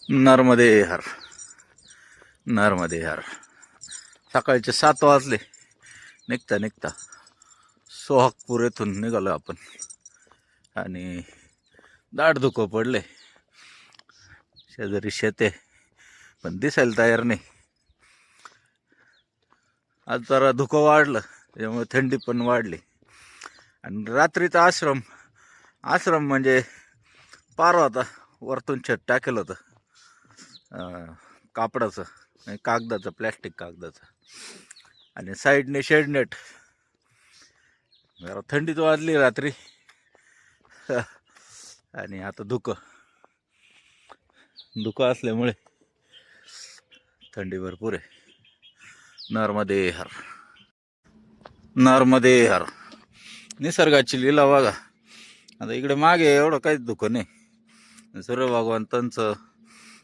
नर्मदे हर. नर्मदे हर. सकाळचे 7 वाजले. निघता निघता सोहागपूर येथून निघालो आपण आणि दाट धुकं पडले. शेजारी शेते पण दिसायला तयार नाही. आज जरा धुकं वाढलं त्यामुळे थंडी पण वाढली. आणि रात्रीचा आश्रम म्हणजे पार होता. वरतून छत टाकेल होतं कापडाचं नाही, कागदाचं, प्लॅस्टिक कागदाचं. आणि साईडने शेडनेट. जरा थंडीच वाजली रात्री. आणि आता धुकं असल्यामुळे थंडी भरपूर आहे. नर्मदे हर. नर्मदे हर. निसर्गाची लीला बघा. आता इकडे मागे एवढं काहीच धुकं नाही. सूर्य भगवंतांचं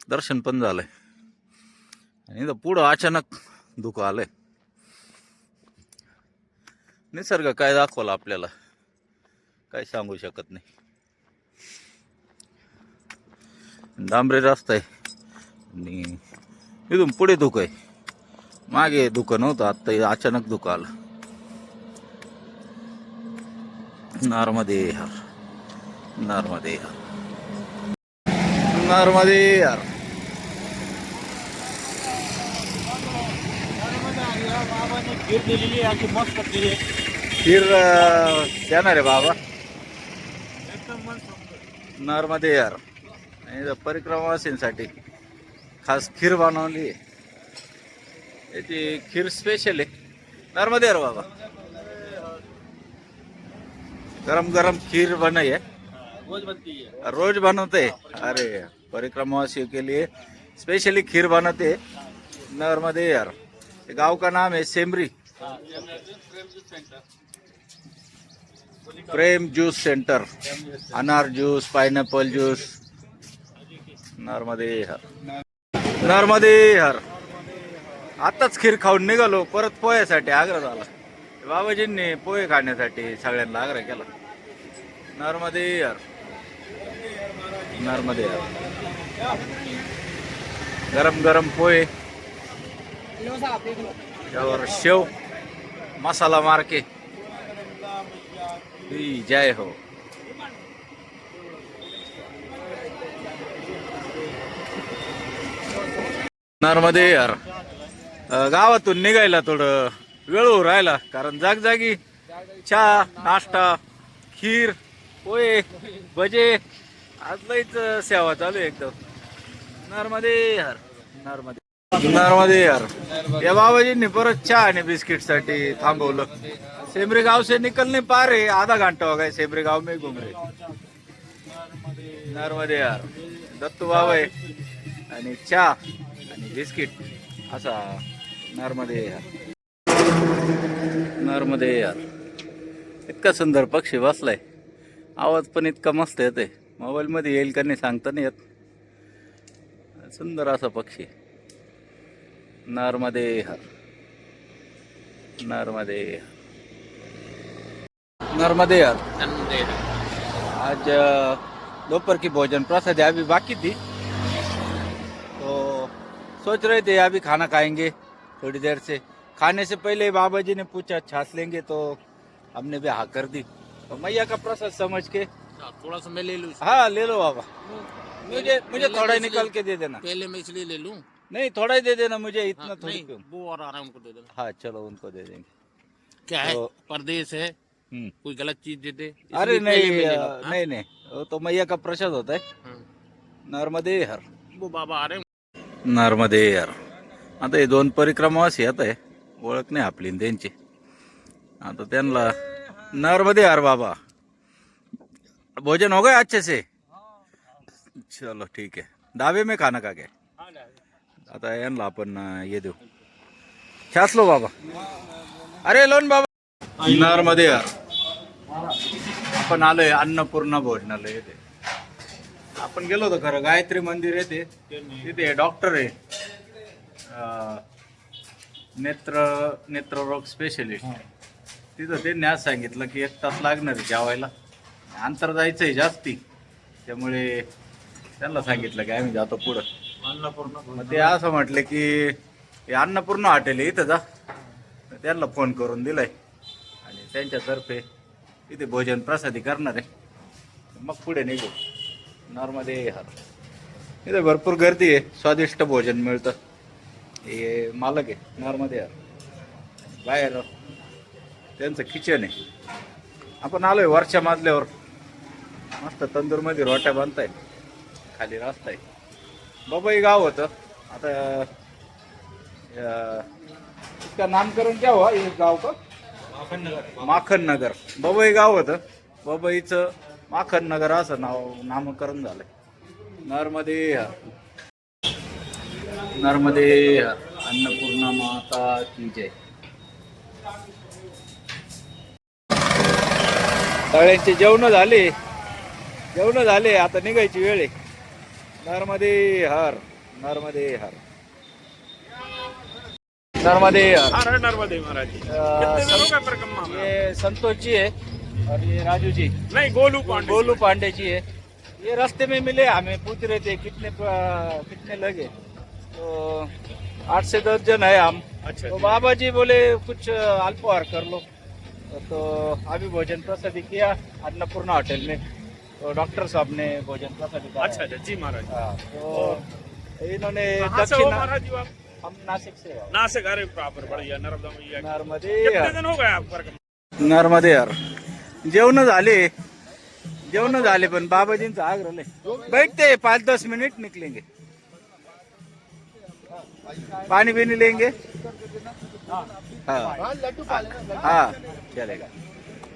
दर्शन पण झालंय. आणि इथं पुढं अचानक धुकं आलंय. निसर्ग काय दाखवला आपल्याला काही सांगू शकत नाही. डांबरे रस्ता आहे आणि इथून पुढे धुकं आहे. मागे धुकं नव्हतं, आता अचानक धुकं आलं. नर्मदे हर. नर्मदे हर. नर्मदे हर. खीर दिलेली अशी मस्त खीर आहे. खीर देणार आहे बाबा. एकदम मस्त. नर्मदे हर. आणि परिक्रमावासींसाठी खास खीर बनवली आहे. याची खीर स्पेशल आहे. नर्मदे हर बाबा. गरम गरम खीर बनाई है. रोज बनती है. रोज बनाते. अरे परिक्रमावासियों के लिए स्पेशली खीर बनाते. नर्मदे हर. गांव का नाम है सेमरी. प्रेम जूस सेंटर. अनार जूस, पाइनएप्पल जूस. नर्मदे हर. नर्मदे हर. आताच खीर खाऊन निघालो. परत पोह्यासाठी आग्रह झाला. बाबाजींनी पोहे खाण्यासाठी सगळ्यांना आग्रह केला. नर्मदे हर. नर्मदे हर. गरम गरम पोहे, त्यावर शेव मसाला मारके. जय हो. नर्मदे हर. गावातून निघायला थोडं वेळ होऊ राहिला कारण जागजागी चहा, नाश्ता, खीर, पोहे, भजे आज लईच सेवा चालू आहे एकदम. नर्मदे हर. नर्मदे. नर्मदे हर. या बाबाजींनी परत चहा आणि बिस्किट साठी थांबवलं. सेमरी गाव से निकलने पा रहे, आधा घंटा हो गया सेमरी गाव में घूम रहे. नर्मदे हर. दत्तू बाबा आहे आणि चहा आणि बिस्किट असा. नर्मदे हर. नर्मदे हर. इतका सुंदर पक्षी बसलाय. आवाज पण इतका मस्त येते. मोबाईल मध्ये येईल का नाही सांगता नाही येत. सुंदर असा पक्षी. नर्मदे हर. नर्मदे हर. नर्मदे हर. आज दोपहर की भोजन प्रसाद अभी बाकी थी तो सोच रहे थे अभी खाना खाएंगे थोड़ी देर से. खाने से पहले बाबा जी ने पूछा छाछ लेंगे तो हमने भी हाँ कर दी. तो मैया का प्रसाद समझ के थोड़ा सा मैं ले लूँ. हाँ ले लो बाबा. मुझे थोड़ा ही निकाल के दे देना. पहले मैं इसलिए ले लूँ. नहीं थोड़ा ही दे देना मुझे. इतना थोड़ी नहीं, क्यों. वो और आ रहा है उनको दे देना. हाँ चलो उनको दे देंगे. क्या है तो- परदेश है, हम्म. कोई गलत चीज दे दे. अरे इसलिए नहीं पहले मैं ले लूँ. हाँ? नहीं नहीं वो तो मैया का प्रसाद होता है. हाँ. नर्मदे हर. वो बाबा आ रहे हैं. नर्मदे हर. आता हे 2 परिक्रमावासी येत आहे. ओळख नाही आपली न त्यांची. आता त्यांना नर्मदे हर बाबा. भोजन हो गए अच्छे से. चलो ठीक है. ढाबे में खाना खा गए. आता यांना आपण ये देऊ. छास लो बाबा. अरे लोन बाबा. नर्मदे हर. आपण आलोय अन्नपूर्णा भोजनालय येते. आपण गेलो होतो खरं गायत्री मंदिर येते. तिथे डॉक्टर आहे नेत्ररोग स्पेशलिस्ट. तिथं त्यांनी आज सांगितलं की 1 तास लागणार आहे जेवायला. अंतर जायचंय जास्ती त्यामुळे त्यांना सांगितलं की आम्ही जातो पुढं. अन्नपूर्ण मग ते असं म्हटले की हे अन्नपूर्ण हॉटेल आहे इथं जा. तर त्यांना फोन करून दिलाय आणि त्यांच्यातर्फे इथे भोजन प्रसादी करणार आहे. मग पुढे निघू नॉर्मदे हार. इथे भरपूर गर्दी आहे, स्वादिष्ट भोजन मिळतं. हे मालक आहे नॉर्मदे हार. बाहेर त्यांचं किचन आहे. आपण आलोय वरच्या मजल्यावर. मस्त तंदूरमध्ये रोट्या बांधताय, खाली रस्ता आहे. बबई गाव होतं. आता इसका नामकरण क्या हुआ ये गाव का? माखन नगर. बबई गाव होतं. बबईचं माखन नगर असं नामकरण झालंय. नर्मदे हर. नर्मदे हर. अन्नपूर्णा माता की जय. सगळ्यांचे जेवण झाले, आता निघायची वेळ आहे. नर्मदे हर. नर्मदे हर. नर्मदे हर. हर नर्मदे महाराज जी। कितने दिनों का परिक्रमा में? ये संतोष जी है और ये राजू जी, नहीं, गोलू पांडे। गोलू पांडे जी है. ये रास्ते में मिले, हमें पूछ रहे थे कितने लगे. तो 8 से 10 जन है हम. अच्छा तो जी। बाबा जी बोले कुछ अल्पाहार कर लो. तो अभी भोजन प्रसादी किया अन्नपूर्णा होटल में. तो डॉक्टर साहब ने भोजन प्रसादी करा. अच्छा अच्छा जी महाराज। हाँ, तो इन्होंने कहाँ से हो दक्षिणा. महाराज जी आप? हम नासिक से हैं. नासिक। अरे प्रॉपर बढ़िया, नर्मदा मैया की। नर्मदे कितने हर. दिन हो गए आप परिक्रमा? नर्मदे हर. जेवण झाले पण बाबाजींचा आग्रह नाही. बैठते 5-10 मिनट निकलेंगे. पानी भी नहीं लेंगे. हाँ चलेगा.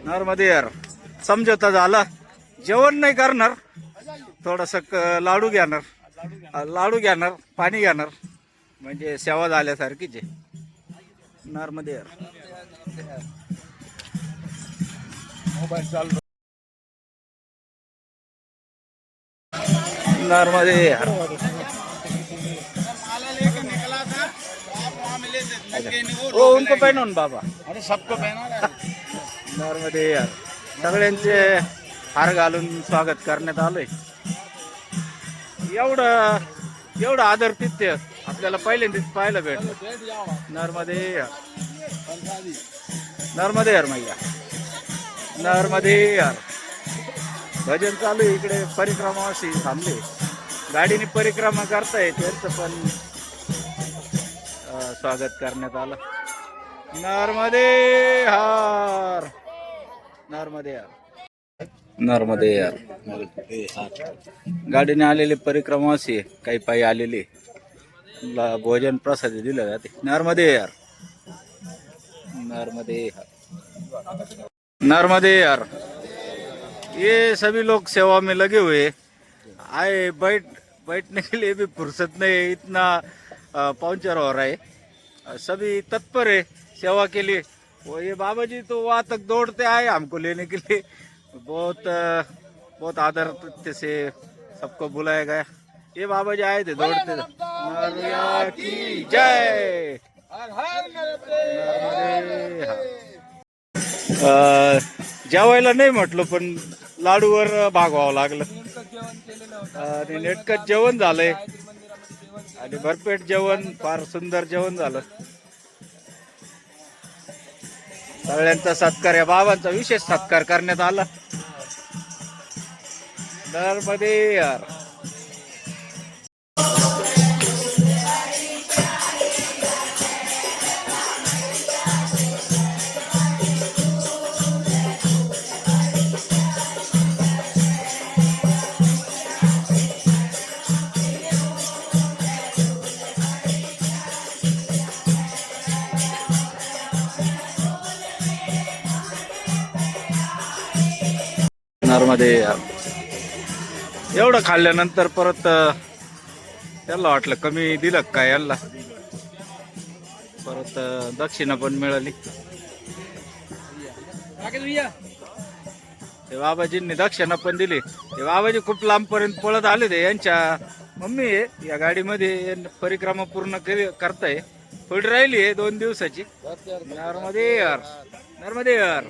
नर्मदे हर. समझोता झाला. जेवण नाही करणार, थोडस लाडू घेणार, पाणी घेणार, म्हणजे सेवा झाल्यासारखीच आहे. नर्मदे हर. नर्मदे हर. ओ उनको पहनो ना बाबा. अरे सबको पहना. नर्मदे हर. सगळ्यांचे हार घालून स्वागत करण्यात आलंय. एवढं आदरातिथ्य आपल्याला पहिल्यांदाच पाहायला भेटलं. नर्मदे हर. नर्मदे हर मैया. नर्मदे हर. भजन चालू आहे इकडे. परिक्रमावासी थांबले, गाडीने परिक्रमा करताय, त्यांचं पण स्वागत करण्यात आलं. नर्मदे हर. नर्मदे हर. नर्मदे हर. गाडीने आलेले परिक्रमावासी, काही पायी आलेले, भोजन प्रसादी दिलं जाते. नर्मदे हर. नर्मदे हर. नर्मदे हर. ये सभी लोग सेवा में लगे हुए आए. बैठने के लिए भी फुर्सत नहीं, इतना पहुंचर हो रहा है. सभी तत्पर है सेवा के लिए. वो ये बाबा जी तो वहाँ तक दौड़ते आए हमको लेने के लिए. बहुत आदर से सबको बुलाया गया. ये बाबा जी आए थे दौड़ते. नर्मदा की जय. नर्मदे हर. जेवायला नाही म्हटलं पण लाडूवर भागवावं लागलं. आणि नेटकं जेवण झालंय आणि भरपेट जेवण, फार सुंदर जेवण झालं. सगळ्यांचा सत्कार, या बाबांचा विशेष सत्कार करण्यात आला. नर्मदे हर. नर्मदे हर. एवढं खाल्ल्यानंतर परत त्याला वाटलं कमी दिलं काय याला, परत दक्षिणा पण मिळाली. ते बाबाजींनी दक्षिणा पण दिली. ते बाबाजी खूप लांबपर्यंत पळत आले. ते यांच्या मम्मी आहे या गाडीमध्ये परिक्रमा पूर्ण करताय. थोडी राहिली आहे 2 दिवसाची. नर्मदे हर. नर्मदे हर.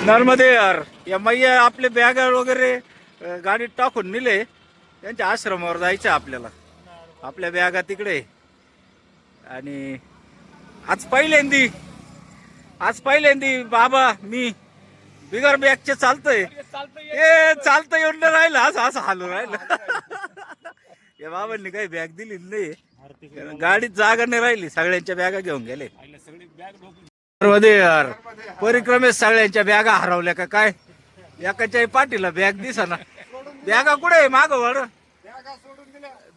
नर्मदे हर. या मैया आपले बॅग वगैरे गाडीत टाकून नेले. त्यांच्या आश्रमावर जायचं आपल्याला. आपल्या बॅगा तिकडे. आणि आज पहिल्यांदी बाबा मी बिगर बॅगचे चालतंय. चालतं येऊन नाही राहिलं. असं हालू राहिलं. या बाबांनी काही बॅग दिली नाही. गाडीत जागा नाही राहिली. सगळ्यांच्या बॅगा घेऊन गेले. मध्ये यार परिक्रमेत सगळ्यांच्या बॅगा हरवल्या का काय? एकाच्याही पाठीला बॅग दिसना. बॅगा कुठे आहे? माग वळ.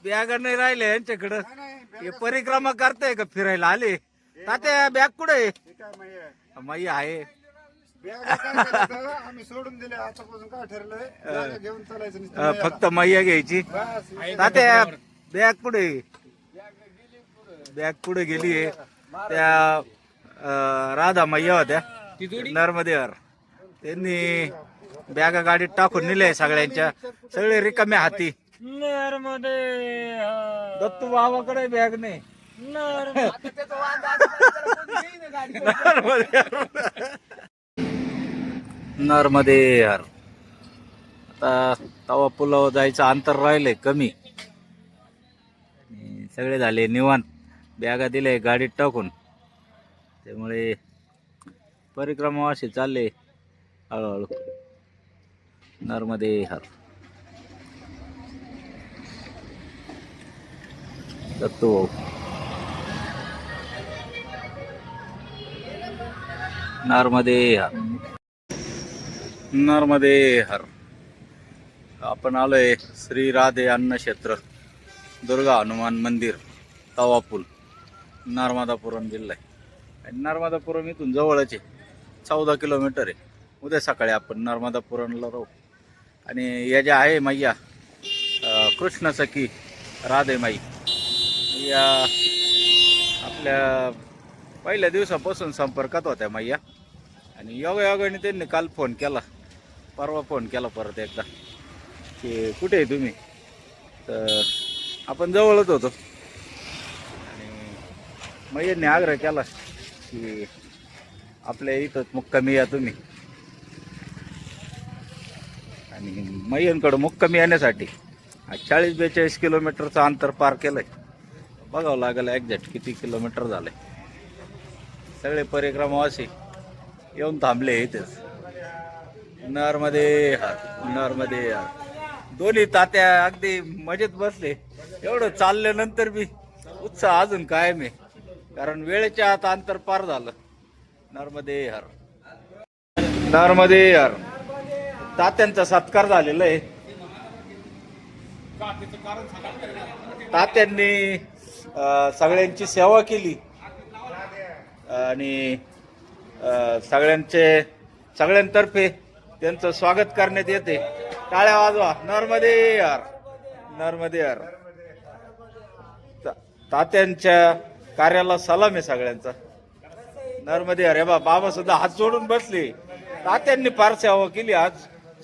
बॅगा नाही राहिल्या यांच्याकडं. हे परिक्रमा करताय का फिरायला आले? तात्या बॅग कुठे? माई आहे. आम्ही सोडून दिले. आतापासून काय ठरलंय घेऊन चालायचं. फक्त मैया घ्यायची. तात्या बॅग पुढे. बॅग पुढे गेली. त्या राधा मैया होत्या नर्मदेवर. त्यांनी बॅगा गाडीत टाकून नेले सगळ्यांच्या. सगळे रिकाम्या हाती. दत्तू बाबाकडे बॅग नाही. नर्मदेवर आता तवा पुलावर जायचं अंतर राहिलंय कमी. सगळे झाले निवांत. बॅगा दिले गाडीत टाकून. त्यामुळे परिक्रमा असे चालले हळूहळू. नर्मदेवर दत्तू नर्मदेवर आपण आलोय. श्री राधे अन्न क्षेत्र दुर्गा हनुमान मंदिर तवापूल नर्मदापुरम जिल्हा आहे. आणि नर्मदापुरम इथून जवळच आहे. 14 किलोमीटर आहे. उद्या सकाळी आपण नर्मदापुरमला राहू. आणि या ज्या आहे मैया कृष्ण सखी राधे माई या आपल्या पहिल्या दिवसापासून संपर्कात होत्या मैया. आणि योगायोगाने त्यांनी काल फोन केला. परवा फोन केला परत एकदा की कुठे आहे तुम्ही? तर आपण जवळच होतो. आणि मैयांनी आग्रह केला की आपल्या इथंच मुक्कामी या तुम्ही. आणि मैयांकडं मुक्कामी येण्यासाठी 40-42 किलोमीटरचं अंतर पार केलंय. बघावं लागेल एक्झॅक्ट किती किलोमीटर झालंय. सगळे परिक्रमावासी येऊन थांबले इथेच. नर्मदेवर दोन्ही तात्या अगदी मजेत बसले. एवढं चालल्यानंतर बी उत्साह अजून कायम आहे. कारण वेळेच्या आत अंतर पार झालं. नर्मदेवर तात्यांचा सत्कार झालेला आहे. तात्यांनी सगळ्यांची सेवा केली. आणि सगळ्यांतर्फे त्यांचं स्वागत करण्यात येते. टाळ्या वाजवा. नर्मदेवर तात्यांच्या कार्याला सलाम आहे सगळ्यांचा. नर्मदेवर हे बाबा सुद्धा हात जोडून बसले. तात्यांनी फार सेवा केली आज.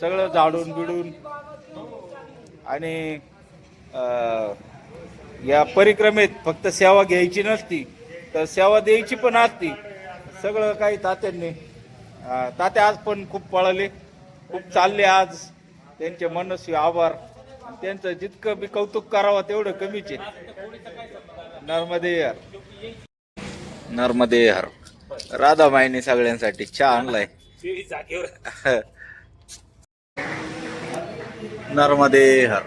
सगळं झाडून बिडून. आणि या परिक्रमेत फक्त सेवा घ्यायची नसती तर सेवा द्यायची पण असती. सगळं काही तात्यांनी. तात्या आज पण खूप पळाले. खूप चालले आज. त्यांचे मनस्वी आभार. त्यांचं जितकं बी कौतुक करावं तेवढं कमीच आहे. नर्मदेवर राधामाईने सगळ्यांसाठी चहा आणलाय. नर्मदेवर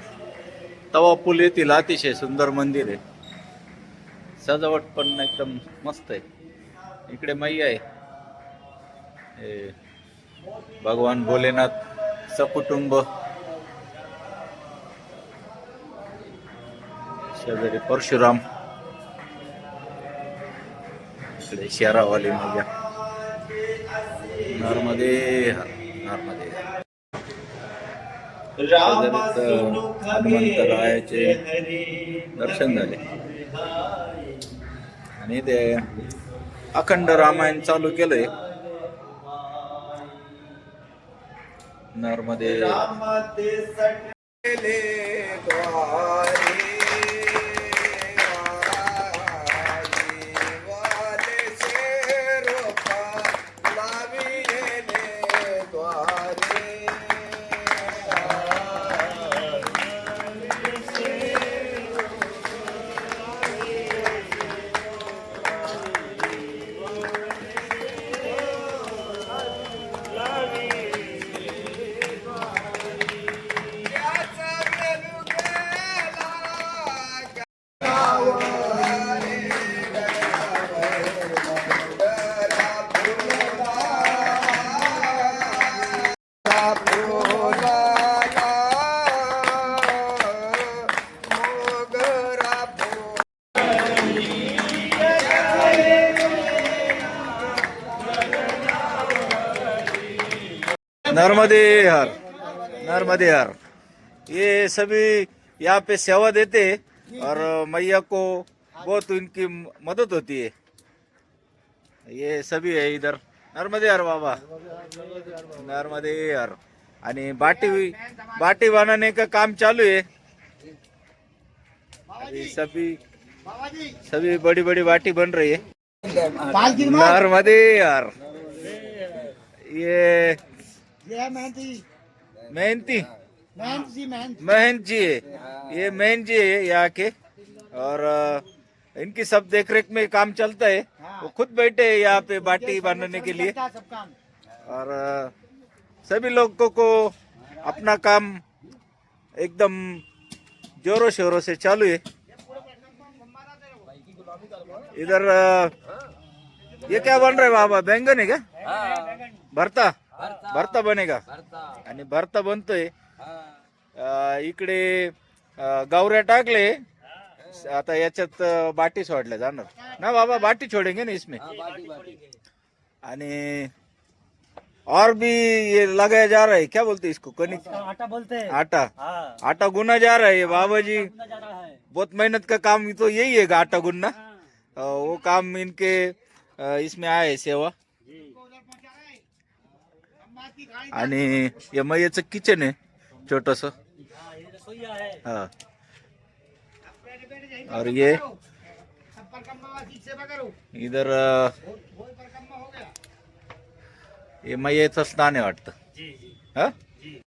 तवापूल येथील अतिशय सुंदर मंदिर आहे. सजावट पण एकदम मस्त आहे. इकडे मैया आहे. भगवान भोलेनाथ सकुटुंब. शेजारी परशुराम. इकडे शेरावाली मैया. नर्मदेवर हनुमंतरायाचे दर्शन झाले. आणि ते अखंड रामायण चालू केलंय. नर्मदेवर नर्मदे हर, नर्मदे हर। ये सभी यहाँ पे सेवा देते और मैया को बहुत उनकी मदद होती है। ये सभी है इधर। नर्मदे हर बाबा, नर्मदे हर। आणि बाटी बनाने का काम चालू है। अभी सभी बड़ी बड़ी बाटी बन रही है। नर्मदे हर। ये मेहनती महंत जी है, ये महंत जी है यहाँ के। और इनकी सब देख रेख में काम चलता है। वो खुद बैठे हैं यहाँ पे बाटी बनाने के लिए। और सभी लोगों को अपना काम एकदम जोरों शोरों से चालू है। इधर ये क्या बन रहा है बाबा? बैंगन है क्या? भरता भरता बनेगा आणि भरता बनतोय। इकडे गावऱ्या टाकले, आता याच्यात बाटी सोडल्या जाणार ना बाबा। बाटी छोडेंगे ना इसमें। आणि और भी ये लगाया जा रहा है, क्या बोलते हैं इसको? कनिक, आटा बोलते हैं। आटा, हाँ, आटा गुना जा रहा है। ये बाबा जी कितना जा रहा है? बहुत मेहनत का काम तो यही है, आटा गुनना। वो काम इनके इसमें आए सेवा। आणि या मैयाचं किचन आहे छोटस। ये रसोईया है। हाँ, और ये इधर ये मैयाचं स्नान आहे वाटतं। जी जी हा? जी।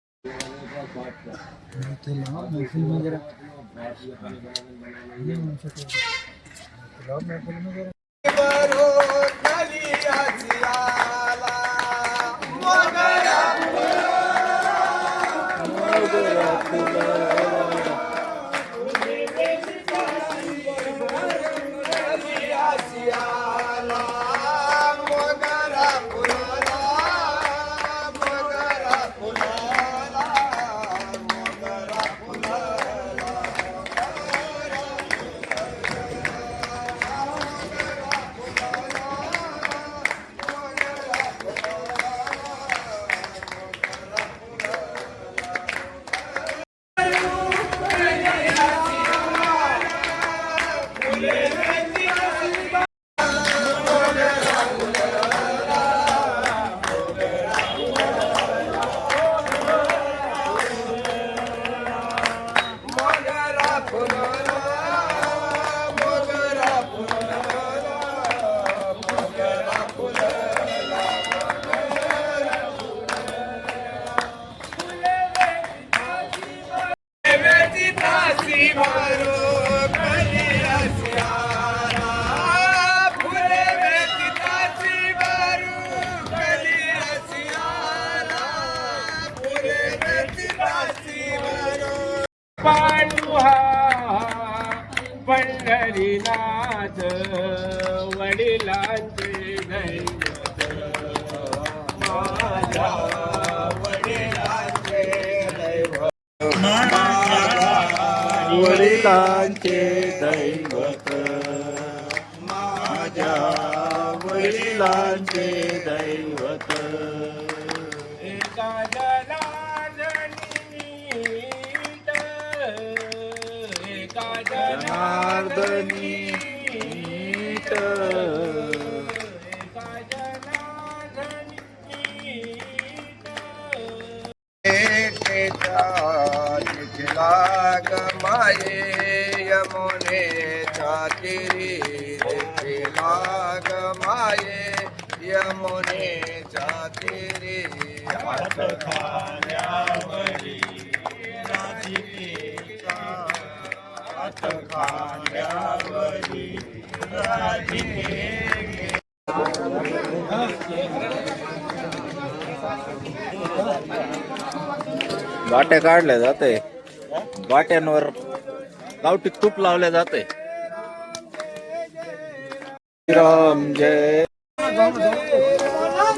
पांडुहा पंढरीनाथ वडिलांचे दैवत माझ्या वडिलांचे दैवत वडिलांचे दैवत माझ्या वडिलांचे दैवत एका जनार्दनी एका जनार्दनी नीट एका जनार्दनी माये यमुने चातिरी लाग माये यमुने चातिरी हात खाण्यावरी राधिकेचा हात खाण्यावरी राधिके वाट्या काढल्या जाते, वाट्यांवर गावठी तूप लावल्या जाते। राम जय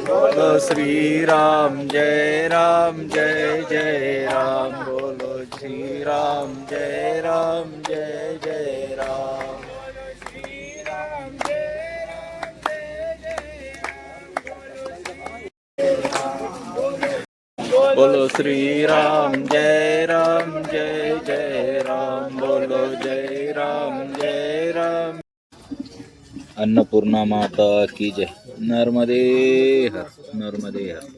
बोलो श्री राम जय राम जय जय राम बोलो श्री राम जय जय राम। बोलो श्री राम जय जय राम बोलो जय राम। अन्नपूर्णा माता की जय। नर्मदे हर।